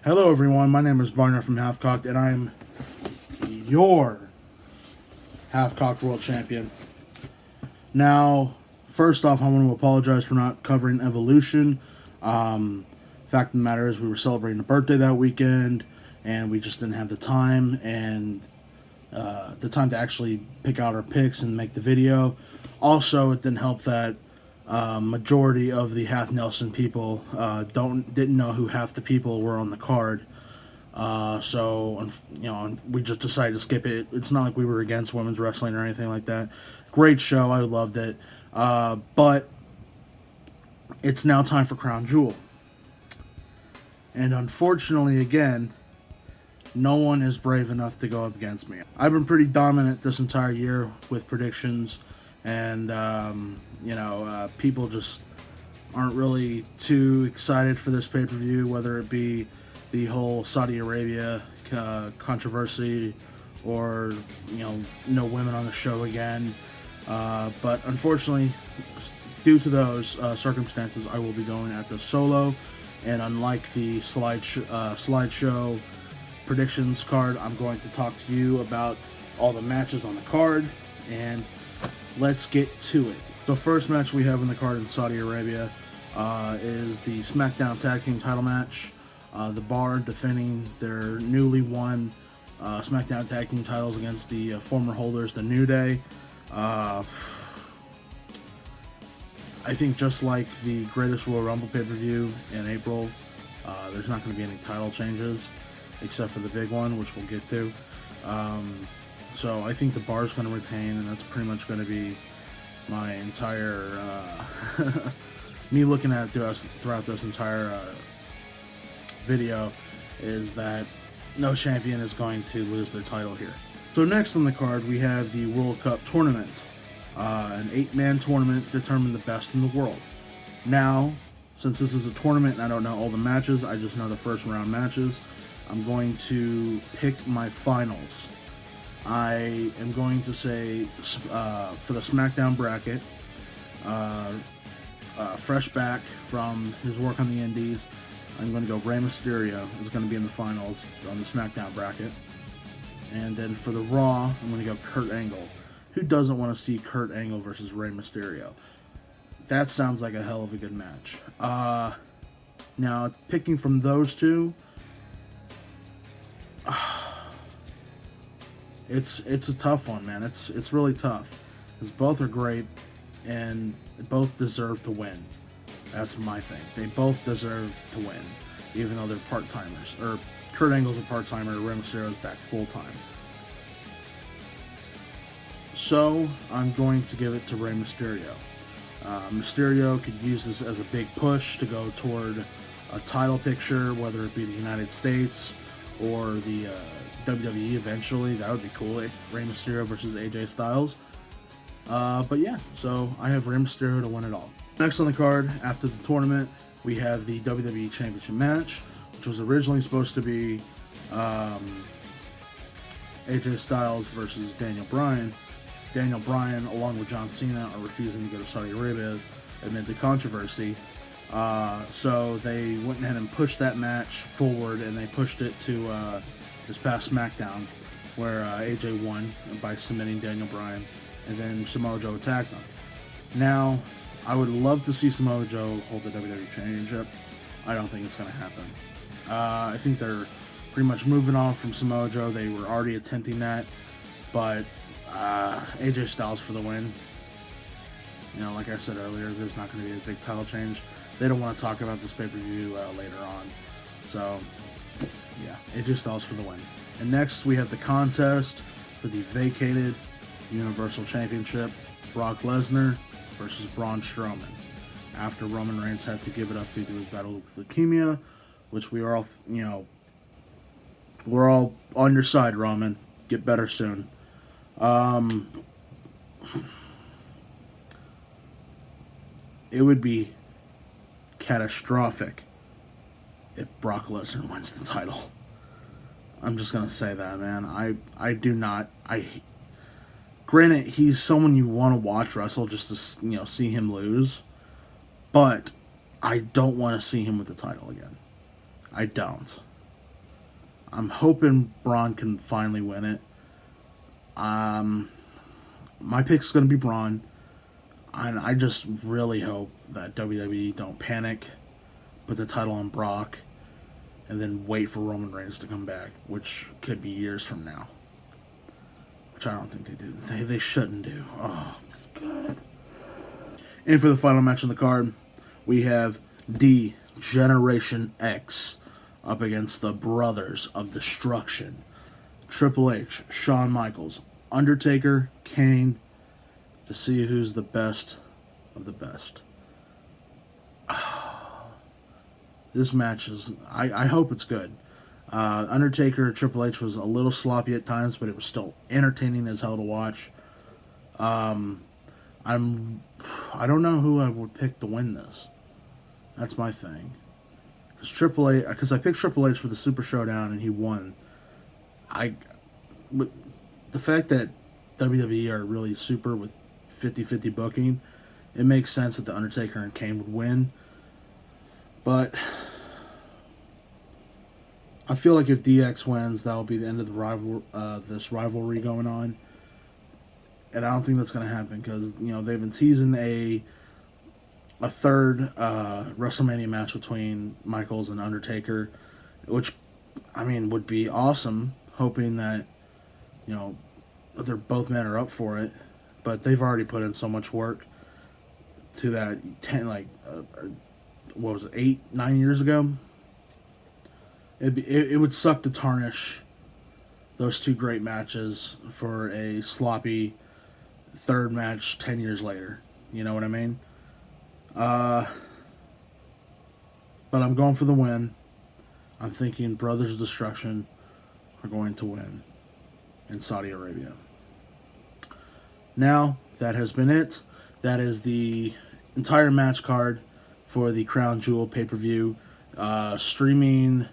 Hello everyone, my name is Barnyard from HalfKocked, and I am your HalfKocked World Champion. Now, first off, I want to apologize for not covering Evolution. Fact of the matter is we were celebrating a birthday that weekend, and we just didn't have the time, and the time to actually pick out our picks and make the video. Also, it didn't help that majority of the HalfNelson'd people didn't know who half the people were on the card. So we just decided to skip it. It's not like we were against women's wrestling or anything like that. Great show, I loved it. But it's now time for Crown Jewel. And unfortunately, again, no one is brave enough to go up against me. I've been pretty dominant this entire year with predictions, and people just aren't really too excited for this pay-per-view, whether it be the whole Saudi Arabia controversy or no women on the show again. But unfortunately, due to those circumstances, I will be going at this solo. And unlike the slideshow predictions card, I'm going to talk to you about all the matches on the card, and let's get to it. The first match we have in the card in Saudi Arabia is the SmackDown Tag Team title match. The Bar defending their newly won SmackDown Tag Team titles against the former holders, the New Day. I think just like the Greatest Royal Rumble pay-per-view in April, there's not going to be any title changes except for the big one, which we'll get to. So I think the Bar's going to retain, and that's pretty much going to be my entire me looking at it throughout this entire video, is that no champion is going to lose their title here. So next on the card, we have the World Cup Tournament. An 8-man tournament determined the best in the world. Now, since this is a tournament and I don't know all the matches, I just know the first round matches, I'm going to pick my finals. I am going to say, for the SmackDown bracket, fresh back from his work on the Indies, I'm going to go Rey Mysterio is going to be in the finals on the SmackDown bracket. And then for the Raw, I'm going to go Kurt Angle. Who doesn't want to see Kurt Angle versus Rey Mysterio? That sounds like a hell of a good match. Now, picking from those two, it's a tough one, man. It's really tough, because both are great and both deserve to win. That's my thing. They both deserve to win, even though they're part-timers. Or Kurt Angle's a part-timer, Rey Mysterio's back full-time. So I'm going to give it to Rey Mysterio. Mysterio could use this as a big push to go toward a title picture, whether it be the United States or the WWE eventually. That would be cool. Rey Mysterio versus AJ Styles. But yeah, so I have Rey Mysterio to win it all. Next on the card, after the tournament, we have the WWE Championship match, which was originally supposed to be AJ Styles versus Daniel Bryan. Daniel Bryan, along with John Cena, are refusing to go to Saudi Arabia amid the controversy. So they went ahead and pushed that match forward, and they pushed it to this past SmackDown, where AJ won by submitting Daniel Bryan, and then Samoa Joe attacked him. Now, I would love to see Samoa Joe hold the WWE Championship. I don't think it's going to happen. I think they're pretty much moving on from Samoa Joe. They were already attempting that, but AJ Styles for the win. Like I said earlier, there's not going to be a big title change. They don't want to talk about this pay-per-view later on. So, yeah, AJ Styles for the win. And next, we have the contest for the vacated Universal Championship. Brock Lesnar versus Braun Strowman. After Roman Reigns had to give it up due to his battle with leukemia, which we are all, we're all on your side, Roman. Get better soon. It would be catastrophic if Brock Lesnar wins the title. I'm just gonna say that, man. I do not. Granted, he's someone you want to watch wrestle just to see him lose, but I don't want to see him with the title again. I don't. I'm hoping Braun can finally win it. My pick's going to be Braun. And I just really hope that WWE don't panic, put the title on Brock, and then wait for Roman Reigns to come back, which could be years from now. Which I don't think they do. They shouldn't do. Oh, God. And for the final match on the card, we have D Generation X up against the Brothers of Destruction. Triple H, Shawn Michaels, Undertaker, Kane, to see who's the best of the best. This match is, I hope it's good. Undertaker, Triple H was a little sloppy at times, but it was still entertaining as hell to watch. I don't know who I would pick to win this. That's my thing. Because I picked Triple H for the Super Showdown and he won. With the fact that WWE are really super with 50-50 booking, it makes sense that the Undertaker and Kane would win. But I feel like if DX wins, that will be the end of the this rivalry going on. And I don't think that's going to happen because, they've been teasing a third WrestleMania match between Michaels and Undertaker, which, would be awesome, hoping that, they're both men are up for it. But they've already put in so much work to that 8-9 years ago. It would suck to tarnish those two great matches for a sloppy third match 10 years later. You know what I mean? But I'm going for the win. I'm thinking Brothers of Destruction are going to win in Saudi Arabia. Now, that has been it. That is the entire match card for the Crown Jewel pay-per-view. Streaming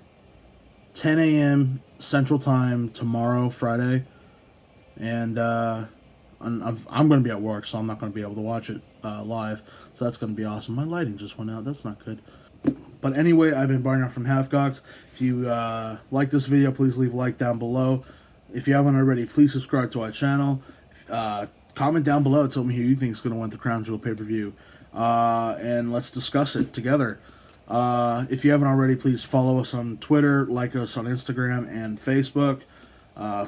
10 a.m. Central Time tomorrow, Friday. And I'm going to be at work, so I'm not going to be able to watch it live. So that's going to be awesome. My lighting just went out. That's not good. But anyway, I've been Barnyard from HalfKocked. If you like this video, please leave a like down below. If you haven't already, please subscribe to our channel. Comment down below. Tell me who you think is going to win the Crown Jewel pay-per-view. And let's discuss it together. If you haven't already, please follow us on Twitter, like us on Instagram and Facebook.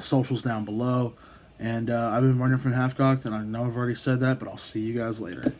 Socials down below. And I've been Barnyard from HalfKocked, and I know I've already said that, but I'll see you guys later.